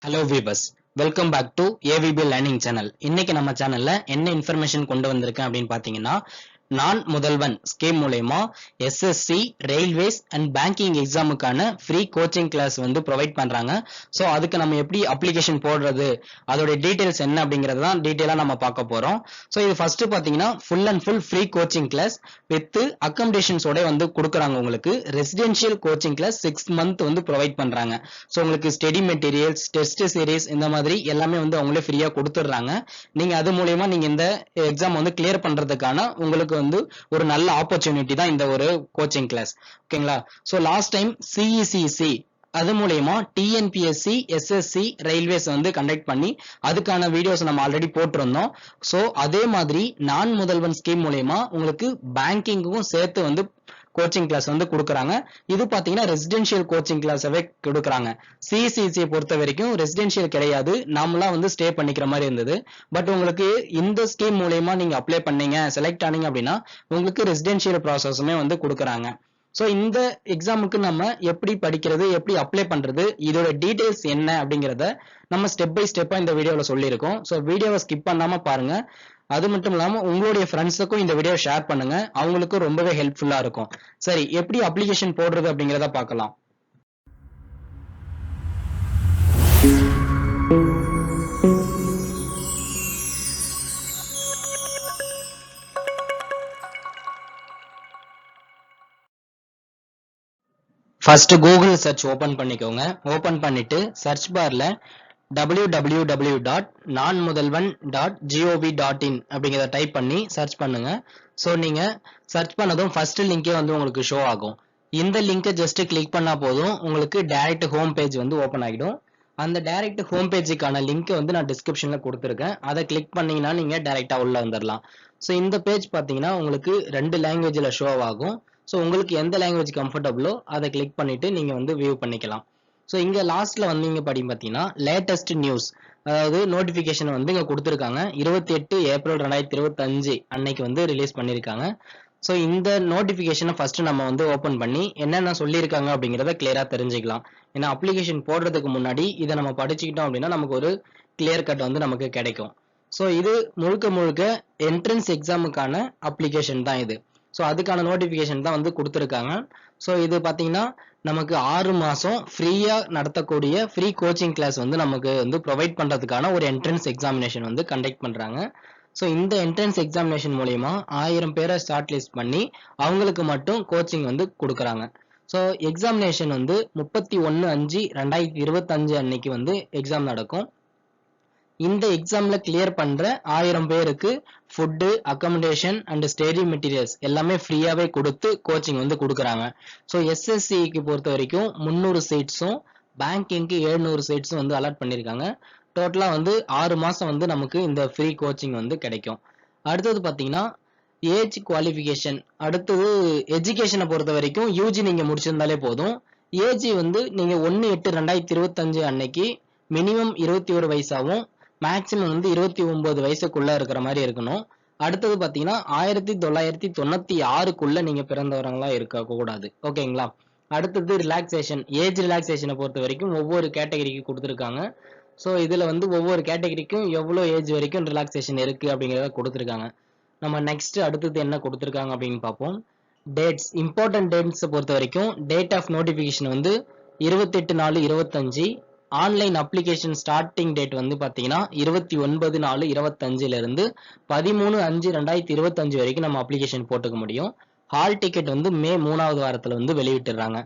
Hello viewers, welcome back to AVB Learning Channel. இன்னைக்கு நம்ம சேனல்ல என்ன இன்ஃபர்மேஷன் கொண்டு வந்திருக்கேன் அப்படின்னு பாத்தீங்கன்னா, நான் முதல்வன் ஸ்கீம் மூலமா SSC, ரயில்வேஸ் அண்ட் பேங்கிங் எக்ஸாமுக்கான ஃப்ரீ கோச்சிங் கிளாஸ் வந்து ப்ரொவைட் பண்றாங்க. ஸோ அதுக்கு நம்ம எப்படி அப்ளிகேஷன் போடுறது, அதோட டீடைல்ஸ் என்ன அப்படிங்கறது தான் டீடைலா நம்ம பார்க்க போறோம். ஸோ இது ஃபர்ஸ்ட் பாத்தீங்கன்னா full and full free coaching class with அக்கமடேஷன்ஸோட வந்து கொடுக்குறாங்க. உங்களுக்கு ரெசிடென்ஷியல் கோச்சிங் கிளாஸ் 6 month வந்து ப்ரொவைட் பண்றாங்க. ஸோ உங்களுக்கு ஸ்டடி மெட்டீரியல்ஸ், டெஸ்ட் சீரிஸ் இந்த மாதிரி எல்லாமே வந்து அவங்களே ஃப்ரீயா கொடுத்துடுறாங்க. நீங்க அது மூலயமா நீங்க இந்த எக்ஸாம் வந்து கிளியர் பண்றதுக்கான உங்களுக்கு வந்து ஒரு நல்ல ஆப்பர்ச்சுனிட்டி தான் இந்த ஒரு கோச்சிங் கிளாஸ். ஓகேங்களா? ஸோ லாஸ்ட் டைம் சிஇசிசி அது மூலயமா டிஎன்பிஎஸ்சி, எஸ்எஸ்சி, ரயில்வேஸ் வந்து கண்டக்ட் பண்ணி அதுக்கான வீடியோஸ் நம்ம ஆல்ரெடி போட்டிருந்தோம். ஸோ அதே மாதிரி நான் முதல்வன் ஸ்கீம் மூலயமா உங்களுக்கு பேங்கிங்கும் சேர்த்து வந்து கோச்சிங் கிளாஸ் வந்து கொடுக்குறாங்க. இது பாத்தீங்கன்னா ரெசிடென்ஷியல் கோச்சிங் கிளாஸவே கொடுக்குறாங்க. சிசிசியை பொறுத்த வரைக்கும் ரெசிடென்ஷியல் கிடையாது, நாமளா வந்து ஸ்டே பண்ணிக்கிற மாதிரி இருந்தது. பட் உங்களுக்கு இந்த ஸ்கீம் மூலயமா நீங்க அப்ளை பண்ணீங்க, செலக்ட் ஆனீங்க அப்படின்னா உங்களுக்கு ரெசிடென்ஷியல் ப்ராசஸுமே வந்து கொடுக்குறாங்க. ஸோ இந்த எக்ஸாமுக்கு நம்ம எப்படி படிக்கிறது, எப்படி அப்ளை பண்றது, இதோட டீடைல்ஸ் என்ன அப்படிங்கிறத நம்ம ஸ்டெப் பை ஸ்டெப்பா இந்த வீடியோவில் சொல்லியிருக்கோம். ஸோ வீடியோவை ஸ்கிப் பண்ணாம பாருங்க. அது மட்டும் இல்லாம உங்களுடைய ஃப்ரெண்ட்ஸுக்கும் இந்த வீடியோ ஷேர் பண்ணுங்க, அவங்களுக்கும் ரொம்பவே ஹெல்ப்ஃபுல்லா இருக்கும். சரி, எப்படி அப்ளிகேஷன் போடுறது அப்படிங்கிறத பார்க்கலாம். ஃபர்ஸ்ட் கூகுள் சர்ச் ஓபன் பண்ணிக்கோங்க. ஓபன் பண்ணிட்டு சர்ச் பார்ல www.nanmudalvan.gov.in அப்படிங்கிறத டைப் பண்ணி சர்ச் பண்ணுங்க. ஸோ நீங்க சர்ச் பண்ணதும் ஃபர்ஸ்ட் லிங்கே வந்து உங்களுக்கு ஷோ ஆகும். இந்த லிங்கை ஜஸ்ட் கிளிக் பண்ணா போதும் உங்களுக்கு டைரக்ட் ஹோம் பேஜ் வந்து ஓபன் ஆகிடும். அந்த டைரக்ட் ஹோம் பேஜுக்கான லிங்க் வந்து நான் டிஸ்கிரிப்ஷன்ல கொடுத்துருக்கேன். அதை கிளிக் பண்ணீங்கன்னா நீங்க டைரக்டா உள்ள வந்துடலாம். ஸோ இந்த பேஜ் பாத்தீங்கன்னா உங்களுக்கு 2 லாங்குவேஜ்ல ஷோ ஆகும். ஸோ உங்களுக்கு எந்த லாங்குவேஜ் கம்ஃபர்டபுளோ அதை கிளிக் பண்ணிட்டு நீங்க வந்து வியூ பண்ணிக்கலாம். ஸோ இங்க லாஸ்ட்ல வந்தீங்க பாத்தீங்கன்னா லேட்டஸ்ட் நியூஸ், அதாவது நோட்டிபிகேஷன் வந்து இங்க கொடுத்துருக்காங்க. 28 ஏப்ரல் 2025 அன்னைக்கு வந்து ரிலீஸ் பண்ணிருக்காங்க. ஸோ இந்த நோட்டிபிகேஷனை ஃபர்ஸ்ட் நம்ம வந்து ஓபன் பண்ணி என்னென்ன சொல்லியிருக்காங்க அப்படிங்கிறத கிளியரா தெரிஞ்சுக்கலாம். ஏன்னா அப்ளிகேஷன் போடுறதுக்கு முன்னாடி இதை நம்ம படிச்சுக்கிட்டோம் அப்படின்னா நமக்கு ஒரு கிளியர் கட் வந்து நமக்கு கிடைக்கும். ஸோ இது முழுக்க முழுக்க என்ட்ரன்ஸ் எக்ஸாமுக்கான அப்ளிகேஷன் தான் இது. ஸோ அதுக்கான நோட்டிபிகேஷன் தான் வந்து கொடுத்துருக்காங்க. ஸோ இது பாத்தீங்கன்னா நமக்கு 6 மாசம் ஃப்ரீயா நடத்தக்கூடிய ஃப்ரீ கோச்சிங் கிளாஸ் வந்து நமக்கு வந்து ப்ரொவைட் பண்றதுக்கான ஒரு என்ட்ரன்ஸ் எக்ஸாமினேஷன் வந்து கண்டக்ட் பண்றாங்க. ஸோ இந்த என்ட்ரன்ஸ் எக்ஸாமினேஷன் மூலயமா 1000 பேரை ஷார்ட் லிஸ்ட் பண்ணி அவங்களுக்கு மட்டும் கோச்சிங் வந்து கொடுக்குறாங்க. ஸோ எக்ஸாமினேஷன் வந்து 31/5/2025 அன்னைக்கு வந்து எக்ஸாம் நடக்கும். இந்த எக்ஸாம்ல கிளியர் பண்ற 1000 பேருக்கு food, accommodation and study materials எல்லாமே ஃப்ரீயாவே கொடுத்து கோச்சிங் வந்து கொடுக்குறாங்க. ஸோ எஸ்எஸ்சிக்கு பொறுத்த வரைக்கும் 300 சீட்ஸும் பேங்கிங்க்கு 700 சீட்ஸும் வந்து அலாட் பண்ணியிருக்காங்க. டோட்டலா வந்து 6 மாசம் வந்து நமக்கு இந்த ஃப்ரீ கோச்சிங் வந்து கிடைக்கும். அடுத்தது பாத்தீங்கன்னா ஏஜ் குவாலிஃபிகேஷன். அடுத்தது எஜுகேஷனை பொறுத்த வரைக்கும் யூஜி நீங்க முடிச்சிருந்தாலே போதும். ஏஜ் வந்து நீங்க 1/8/2025 அன்னைக்கு மினிமம் 21 வயசாவும் மேக்சிமம் வந்து 29 வயசுக்குள்ள இருக்கிற மாதிரி இருக்கணும். அடுத்தது பாத்தீங்கன்னா 1996க்குள்ள நீங்க பிறந்தவங்களா இருக்க கூடாது. ஓகேங்களா? அடுத்தது ரிலாக்ஸேஷன். ஏஜ் ரிலாக்ஸேஷனை பொறுத்த வரைக்கும் ஒவ்வொரு கேட்டகரிக்கு கொடுத்துருக்காங்க. ஸோ இதுல வந்து ஒவ்வொரு கேட்டகரிக்கும் எவ்வளோ ஏஜ் வரைக்கும் ரிலாக்ஸேஷன் இருக்கு அப்படிங்கிறத கொடுத்துருக்காங்க. நம்ம நெக்ஸ்ட் அடுத்தது என்ன கொடுத்துருக்காங்க அப்படின்னு பார்ப்போம். டேட்ஸ், இம்பார்ட்டன்ட் டேட்ஸ் பொறுத்த வரைக்கும் டேட் ஆஃப் நோட்டிபிகேஷன் வந்து 28/4/25. ஆன்லைன் அப்ளிகேஷன் ஸ்டார்டிங் டேட் வந்து பாத்தீங்கன்னா 29/4/25 இருந்து 13/5/2025 வரைக்கும் நம்ம அப்ளிகேஷன் போட்டுக்க முடியும். ஹால் டிக்கெட் வந்து மே 3வது வாரத்துல வந்து வெளியிட்டுறாங்க.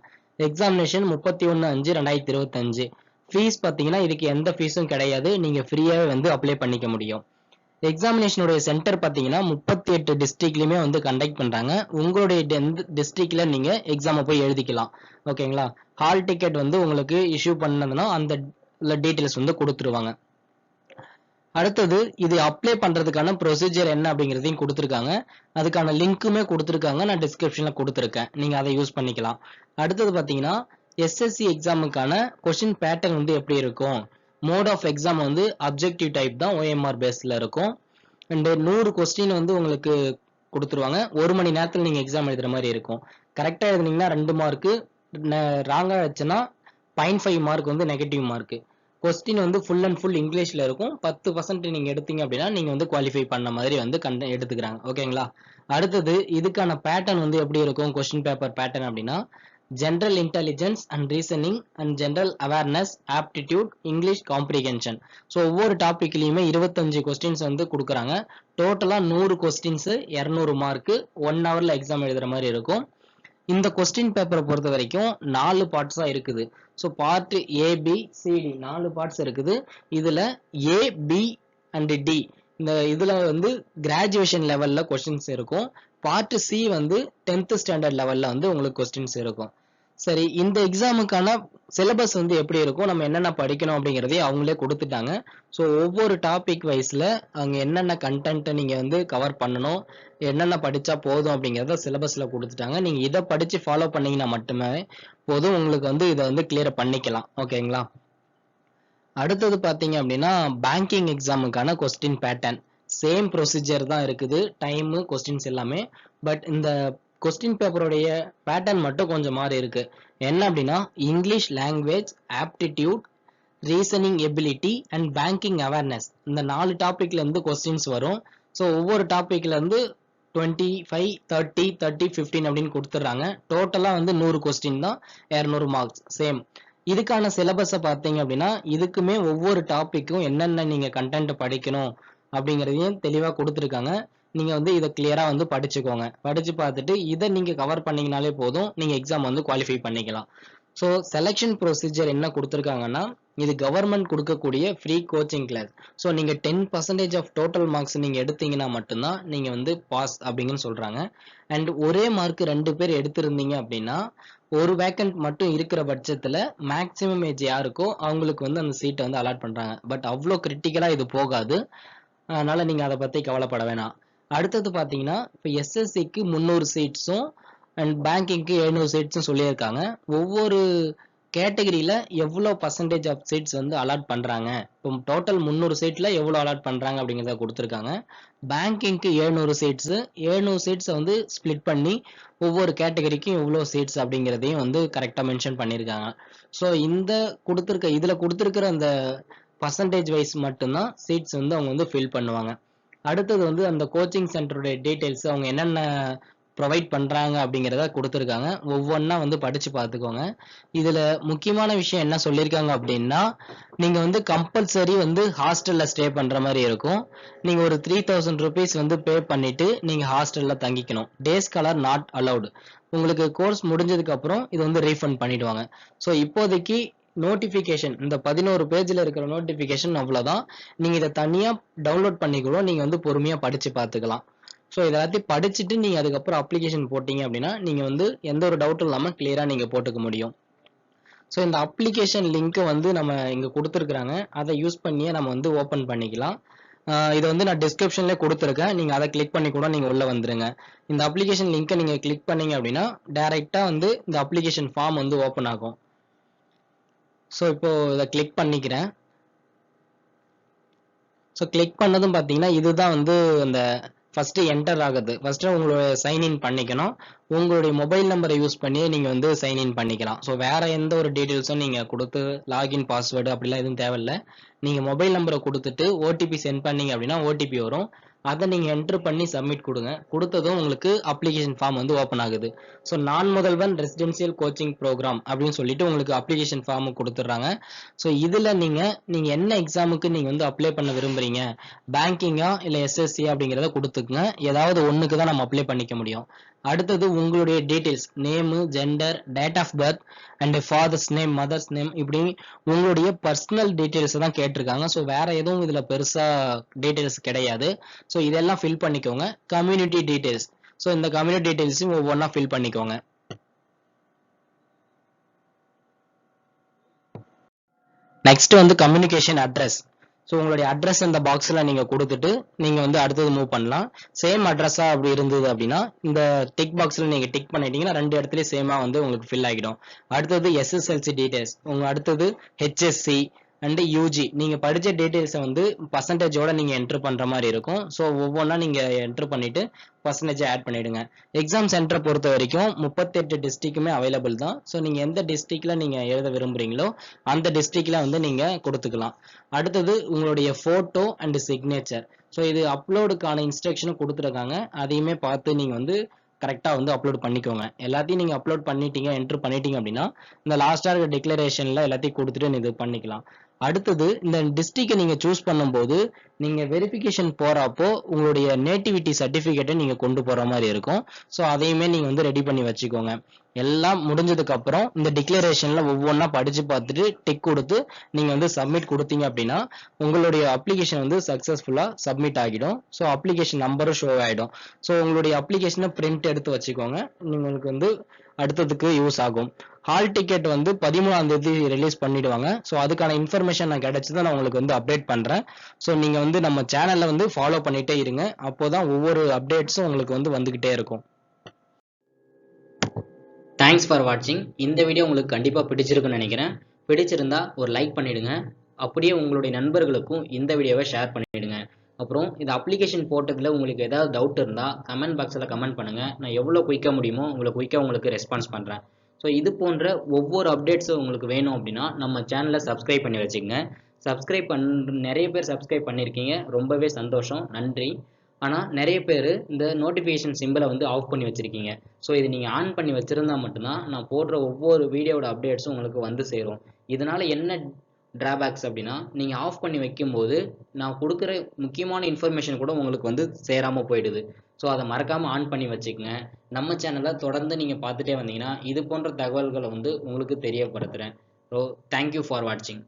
எக்ஸாமினேஷன் 31/5/2025. ஃபீஸ் பாத்தீங்கன்னா இதுக்கு எந்த ஃபீஸும் கிடையாது, நீங்க ஃப்ரீயாவே வந்து அப்ளை பண்ணிக்க முடியும். எக்ஸாமினேஷனுடைய சென்டர் பாத்தீங்கன்னா 38 டிஸ்ட்ரிக்ட்லயுமே வந்து கண்டக்ட் பண்றாங்க. உங்களுடைய டிஸ்ட்ரிக்ட்ல நீங்க எக்ஸாமை போய் எழுதிக்கலாம். ஓகேங்களா? ஹால் டிக்கெட் வந்து உங்களுக்கு இஷ்யூ பண்ணதுன்னா அந்த டீடைல்ஸ் வந்து கொடுத்துருவாங்க. அடுத்தது இது அப்ளை பண்றதுக்கான ப்ரொசீஜர் என்ன அப்படிங்கிறதையும் கொடுத்துருக்காங்க. அதுக்கான லிங்க்குமே கொடுத்துருக்காங்க, நான் டிஸ்கிரிப்ஷன்ல கொடுத்துருக்கேன், நீங்க அதை யூஸ் பண்ணிக்கலாம். அடுத்தது பாத்தீங்கன்னா எஸ்எஸ்சி எக்ஸாமுக்கான கொஸ்டின் பேட்டர்ன் வந்து எப்படி இருக்கும். மோட் ஆஃப் எக்ஸாம் வந்து அப்ஜெக்டிவ் டைப் தான், OMR பேஸ்ல இருக்கும். அண்ட் 100 கொஸ்டின் வந்து உங்களுக்கு கொடுத்துருவாங்க. 1 மணி நேரத்தில் நீங்க எக்ஸாம் எழுதுற மாதிரி இருக்கும். கரெக்டா எழுதுனீங்கன்னா 2 மார்க்கு, ராங்கா வச்சுன்னா 0.5 மார்க் வந்து நெகட்டிவ் மார்க். கொஸ்டின் வந்து ஃபுல் அண்ட் ஃபுல் இங்கிலீஷ்ல இருக்கும். 10% நீங்க எடுத்தீங்க அப்படின்னா நீங்க வந்து குவாலிஃபை பண்ண மாதிரி வந்து எடுத்துக்கிறாங்க. ஓகேங்களா? அடுத்தது இதுக்கான பேட்டர்ன் வந்து எப்படி இருக்கும்? கொஸ்டின் பேப்பர் பேட்டர்ன் அப்படின்னா general intelligence and reasoning and general awareness, aptitude, English comprehension. So ஒவ்வொரு டாபிக்லயுமே 25 கொஸ்டின்ஸ் வந்து கொடுக்குறாங்க. டோட்டலா 100 கொஸ்டின்ஸ், 200 மார்க், 1 ஹவர்ல எக்ஸாம் எழுதுற மாதிரி இருக்கும். இந்த கொஸ்டின் பேப்பரை பொறுத்த வரைக்கும் 4 பார்ட்ஸா இருக்குது. So part A, B, C D 4 parts இருக்குது. இதுல ஏ, பி அண்ட் டி இந்த இதுல வந்து கிராஜுவேஷன் லெவல்ல கொஸ்டின்ஸ் இருக்கும். பார்ட் சி வந்து 10th ஸ்டாண்டர்ட் லெவல்ல வந்து உங்களுக்கு கொஸ்டின்ஸ் இருக்கும். சரி, இந்த எக்ஸாமுக்கான சிலபஸ் வந்து எப்படி இருக்கும், நம்ம என்னென்ன படிக்கணும் அப்படிங்கிறதே அவங்களே கொடுத்துட்டாங்க. ஸோ ஒவ்வொரு டாபிக் வைஸ்ல அங்கே என்னென்ன கண்டென்ட் நீங்க வந்து கவர் பண்ணணும், என்னென்ன படிச்சா போதும் அப்படிங்கிறத சிலபஸ்ல கொடுத்துட்டாங்க. நீங்க இதை படிச்சு ஃபாலோ பண்ணீங்கன்னா மட்டுமே போதும், உங்களுக்கு வந்து இதை வந்து கிளியர் பண்ணிக்கலாம். ஓகேங்களா? அடுத்தது பாத்தீங்க அப்படின்னா பேங்கிங் எக்ஸாமுக்கான கொஸ்டின் பேட்டர்ன் சேம் ப்ரொசீஜர் தான் இருக்குது, டைமு கொஸ்டின்ஸ் எல்லாமே. பட் இந்த கொஸ்டின் பேப்பருடைய பேட்டர்ன் மட்டும் கொஞ்சம் மாறி இருக்கு. என்ன அப்படின்னா English language, aptitude, reasoning ability and banking awareness இந்த 4 டாபிக்ல இருந்து கொஸ்டின்ஸ் வரும். ஸோ ஒவ்வொரு டாபிக்ல இருந்து 25, 30, 30, 15 அப்படின்னு கொடுத்துட்றாங்க. டோட்டலா வந்து 100 கொஸ்டின் தான், 200 மார்க்ஸ் சேம். இதுக்கான சிலபஸை பார்த்தீங்க அப்படின்னா இதுக்குமே ஒவ்வொரு டாபிக்கும் என்னென்ன நீங்க கண்டென்ட் படிக்கணும் அப்படிங்கிறதையும் தெளிவா கொடுத்துருக்காங்க. நீங்க வந்து இதை கிளியரா வந்து படிச்சுக்கோங்க. படிச்சு பார்த்துட்டு இதை நீங்க கவர் பண்ணீங்கனாலே போதும், நீங்க எக்ஸாம் வந்து குவாலிஃபை பண்ணிக்கலாம். ஸோ செலெக்ஷன் ப்ரொசீஜர் என்ன கொடுத்துருக்காங்கன்னா இது கவர்மெண்ட் கொடுக்கக்கூடிய ஃப்ரீ கோச்சிங் கிளாஸ். ஸோ நீங்க 10% ஆஃப் டோட்டல் மார்க்ஸ் நீங்க எடுத்தீங்கன்னா மட்டும்தான் நீங்க வந்து பாஸ் அப்படிங்கன்னு சொல்றாங்க. அண்ட் ஒரே மார்க் 2 பேர் எடுத்திருந்தீங்க அப்படின்னா ஒரு வேக்கன்ட் மட்டும் இருக்கிற பட்சத்துல மேக்ஸிமம் ஏஜ் யாருக்கோ அவங்களுக்கு வந்து அந்த சீட்டை வந்து அலாட் பண்றாங்க. பட் அவ்வளோ கிரிட்டிக்கலா இது போகாது, அதனால நீங்க அதை பத்தி கவலைப்பட வேணாம். அடுத்தது பாத்தீங்கன்னா இப்போ எஸ்எஸ்சிக்கு 300 சீட்ஸும் அண்ட் பேங்கிங்க்கு 700 சீட்ஸும் சொல்லியிருக்காங்க. ஒவ்வொரு கேட்டகரியில எவ்வளோ பர்சன்டேஜ் ஆஃப் சீட்ஸ் வந்து அலாட் பண்றாங்க, இப்போ டோட்டல் 300 சீட்ல எவ்வளோ அலாட் பண்றாங்க அப்படிங்கிறத கொடுத்துருக்காங்க. பேங்கிங்க்கு 700 சீட்ஸ், 700 சீட்ஸை வந்து ஸ்பிளிட் பண்ணி ஒவ்வொரு கேட்டகரிக்கும் எவ்வளோ சீட்ஸ் அப்படிங்கிறதையும் வந்து கரெக்டாக மென்ஷன் பண்ணியிருக்காங்க. ஸோ இதுல கொடுத்துருக்கிற அந்த பர்சன்டேஜ் வைஸ் மட்டும்தான் சீட்ஸ் வந்து அவங்க வந்து ஃபில் பண்ணுவாங்க. அடுத்தது வந்து அந்த கோச்சிங் சென்டருடைய டீடைல்ஸ், அவங்க என்னென்ன ப்ரொவைட் பண்றாங்க அப்படிங்கிறத கொடுத்துருக்காங்க. ஒவ்வொன்றா வந்து படிச்சு பார்த்துக்கோங்க. இதுல முக்கியமான விஷயம் என்ன சொல்லியிருக்காங்க அப்படின்னா நீங்க வந்து கம்பல்சரி வந்து ஹாஸ்டல்ல ஸ்டே பண்ற மாதிரி இருக்கும். நீங்க ஒரு 3000 rupees வந்து பே பண்ணிட்டு நீங்க ஹாஸ்டல்ல தங்கிக்கணும். Day scholar not allowed. உங்களுக்கு கோர்ஸ் முடிஞ்சதுக்கு அப்புறம் இது வந்து ரீஃபண்ட் பண்ணிடுவாங்க. ஸோ இப்போதைக்கு நோட்டிபிகேஷன் இந்த 11 பேஜ்ல இருக்கிற நோட்டிபிகேஷன் அவ்வளவுதான். நீங்க இதை தனியா டவுன்லோட் பண்ணிக்கூட நீங்க வந்து பொறுமையா படிச்சு பார்த்துக்கலாம். ஸோ இதெல்லாத்தையும் படிச்சுட்டு நீங்க அதுக்கப்புறம் அப்ளிகேஷன் போட்டீங்க அப்படின்னா நீங்க வந்து எந்த ஒரு டவுட்டும் இல்லாம கிளியரா நீங்க போட்டுக்க முடியும். ஸோ இந்த அப்ளிகேஷன் லிங்க் வந்து நம்ம இங்க கொடுத்துருக்காங்க, அதை யூஸ் பண்ணியே நம்ம வந்து ஓபன் பண்ணிக்கலாம். இதை வந்து நான் டிஸ்கிரிப்ஷன்ல கொடுத்துருக்கேன், நீங்க அதை கிளிக் பண்ணி கூட நீங்க உள்ள வந்துருங்க. இந்த அப்ளிகேஷன் லிங்கை நீங்க கிளிக் பண்ணீங்க அப்படின்னா டைரக்டா வந்து இந்த அப்ளிகேஷன் ஃபார்ம் வந்து ஓபன் ஆகும். ஸோ இப்போ இதை கிளிக் பண்ணிக்கிறேன். ஸோ கிளிக் பண்ணதும் பார்த்தீங்கன்னா இதுதான் வந்து அந்த ஃபர்ஸ்ட் என்டர் ஆகுது. ஃபர்ஸ்ட் உங்களோட சைன்இன் பண்ணிக்கணும். உங்களுடைய மொபைல் நம்பரை யூஸ் பண்ணி நீங்க வந்து சைன்இன் பண்ணிக்கலாம். ஸோ வேற எந்த ஒரு டீடைல்ஸும் நீங்க கொடுத்து லாகின் பாஸ்வேர்டு அப்படிலாம் எதுவும் தேவையில்லை. நீங்க மொபைல் நம்பரை கொடுத்துட்டு ஓடிபி சென்ட் பண்ணீங்க அப்படின்னா ஓடிபி வரும், அதை நீங்க என்டர் பண்ணி சப்மிட் கொடுங்க. கொடுத்ததும் உங்களுக்கு அப்ளிகேஷன் ஃபார்ம் வந்து ஓப்பன் ஆகுது. ஸோ நான் முதல்வன் ரெசிடென்சியல் கோச்சிங் ப்ரோக்ராம் அப்படின்னு சொல்லிட்டு உங்களுக்கு அப்ளிகேஷன் ஃபார்ம் கொடுத்துட்றாங்க. ஸோ இதுல நீங்க என்ன எக்ஸாமுக்கு நீங்க வந்து அப்ளை பண்ண விரும்புறீங்க, பேங்கிங்கா இல்ல எஸ்எஸ்சி அப்படிங்கிறத கொடுத்துக்குங்க. ஏதாவது ஒண்ணுக்கு தான் நம்ம அப்ளை பண்ணிக்க முடியும். அடுத்தது உங்களுடைய details, name, gender, date of birth and father's name, mother's name, இப்படி உங்களுடைய பர்சனல் டீடைல்ஸ் தான் கேட்டிருக்காங்க. ஸோ வேற எதுவும் இதுல பெருசா டீடைல்ஸ் கிடையாது. ஸோ இதெல்லாம் ஃபில் பண்ணிக்கோங்க. கம்யூனிட்டி டீடைல்ஸ், ஸோ இந்த கம்யூனிட்டி டீடைல்ஸையும் ஒவ்வொன்றா ஃபில் பண்ணிக்கோங்க. நெக்ஸ்ட் வந்து கம்யூனிகேஷன் அட்ரஸ். ஸோ உங்களுடைய அட்ரஸ் இந்த பாக்ஸ்ல நீங்க கொடுத்துட்டு நீங்க வந்து அடுத்தது மூவ் பண்ணலாம். சேம் அட்ரஸா அப்படி இருந்தது அப்படின்னா இந்த டிக் பாக்ஸ்ல நீங்க டிக் பண்ணிட்டீங்கன்னா 2 இடத்துலயும் சேமா வந்து உங்களுக்கு ஃபில் ஆகிடும். அடுத்தது எஸ்எஸ்எல்சி டீடைல்ஸ், உங்க அடுத்தது ஹெச்எஸ்சி அண்ட் யூஜி நீங்க படிச்ச டீடைல்ஸை வந்து பர்சன்டேஜோட நீங்க என்ட்ரு பண்ற மாதிரி இருக்கும். ஸோ ஒவ்வொன்றா நீங்க என்ட்ரு பண்ணிட்டு பர்சன்டேஜ் ஆட் பண்ணிடுங்க. எக்ஸாம் சென்டரை பொறுத்த வரைக்கும் 38 டிஸ்ட்ரிக்ட்டுமே அவைலபிள் தான். ஸோ நீங்க எந்த டிஸ்ட்ரிக்ட்ல நீங்க எழுத விரும்புறீங்களோ அந்த டிஸ்ட்ரிக்ட்ல வந்து நீங்க கொடுத்துக்கலாம். அடுத்தது உங்களுடைய போட்டோ அண்ட் சிக்னேச்சர். ஸோ இது அப்லோடுக்கான இன்ஸ்ட்ரக்ஷனும் கொடுத்துருக்காங்க. அதையுமே பார்த்து நீங்க வந்து கரெக்டாக வந்து அப்லோட் பண்ணிக்கோங்க. எல்லாத்தையும் நீங்கள் அப்லோட் பண்ணிட்டீங்க என்ட்ரு பண்ணிட்டீங்க அப்படின்னா இந்த லாஸ்ட்டாக இருக்க டிக்ளரேஷனில் எல்லாத்தையும் கொடுத்துட்டு இது பண்ணிக்கலாம். அடுத்தது இந்த டிஸ்ட்ரிக்டை நீங்கள் சூஸ் பண்ணும்போது நீங்கள் வெரிஃபிகேஷன் போகிறப்போ உங்களுடைய நேட்டிவிட்டி சர்டிஃபிகேட்டை நீங்கள் கொண்டு போகிற மாதிரி இருக்கும். ஸோ அதையுமே நீங்கள் வந்து ரெடி பண்ணி வச்சுக்கோங்க. எல்லாம் முடிஞ்சதுக்கு அப்புறம் இந்த டிக்ளரேஷன்ல ஒவ்வொன்றா படிச்சு பார்த்துட்டு டிக் கொடுத்து நீங்க வந்து சப்மிட் கொடுத்தீங்க அப்படின்னா உங்களுடைய அப்ளிகேஷன் வந்து சக்சஸ்ஃபுல்லா சப்மிட் ஆகிடும். ஸோ அப்ளிகேஷன் நம்பரும் ஷோ ஆகிடும். ஸோ உங்களுடைய அப்ளிகேஷனை பிரிண்ட் எடுத்து வச்சுக்கோங்க. உங்களுக்கு வந்து அடுத்ததுக்கு யூஸ் ஆகும். ஹால் டிக்கெட் வந்து 13ஆம் தேதி ரிலீஸ் பண்ணிடுவாங்க. ஸோ அதுக்கான இன்ஃபர்மேஷன் நான் கிடைச்சதை நான் உங்களுக்கு வந்து அப்டேட் பண்றேன். ஸோ நீங்க வந்து நம்ம சேனல்ல வந்து ஃபாலோ பண்ணிட்டே இருங்க. அப்போதான் ஒவ்வொரு அப்டேட்ஸும் உங்களுக்கு வந்து வந்துகிட்டே இருக்கும். தேங்க்ஸ் ஃபார் வாட்சிங். இந்த வீடியோ உங்களுக்கு கண்டிப்பாக பிடிச்சிருக்குன்னு நினைக்கிறேன். பிடிச்சிருந்தா ஒரு லைக் பண்ணிடுங்க. அப்படியே உங்களுடைய நண்பர்களுக்கும் இந்த வீடியோவை ஷேர் பண்ணிடுங்க. அப்புறம் இந்த அப்ளிகேஷன் போட்டதில் உங்களுக்கு ஏதாவது டவுட் இருந்தால் கமெண்ட் பாக்ஸில் கமெண்ட் பண்ணுங்கள். நான் எவ்வளோ குயிக்காக முடியுமோ உங்களுக்கு ரெஸ்பான்ஸ் பண்ணுறேன். ஸோ இது போன்ற ஒவ்வொரு அப்டேட்ஸும் உங்களுக்கு வேணும் அப்படின்னா நம்ம சேனலை சப்ஸ்கிரைப் பண்ணி வச்சுக்கோங்க. நிறைய பேர் சப்ஸ்கிரைப் பண்ணியிருக்கீங்க. ரொம்பவே சந்தோஷம், நன்றி. ஆனால் நிறைய பேர் இந்த நோட்டிஃபிகேஷன் சிம்பிளை வந்து ஆஃப் பண்ணி வச்சுருக்கீங்க. ஸோ இது நீங்கள் ஆன் பண்ணி வச்சுருந்தா மட்டும்தான் நான் போடுற ஒவ்வொரு வீடியோட அப்டேட்ஸும் உங்களுக்கு வந்து சேரும். இதனால் என்ன டிராபேக்ஸ் அப்படின்னா நீங்கள் ஆஃப் பண்ணி வைக்கும்போது நான் கொடுக்குற முக்கியமான இன்ஃபர்மேஷன் கூட உங்களுக்கு வந்து சேராமல் போயிடுது. ஸோ அதை மறக்காமல் ஆன் பண்ணி வச்சுக்கோங்க. நம்ம சேனலை தொடர்ந்து நீங்கள் பார்த்துட்டே வந்தீங்கன்னா இது போன்ற தகவல்களை வந்து உங்களுக்கு தெரியப்படுத்துகிறேன். ஸோ தேங்க்யூ ஃபார் வாட்சிங்.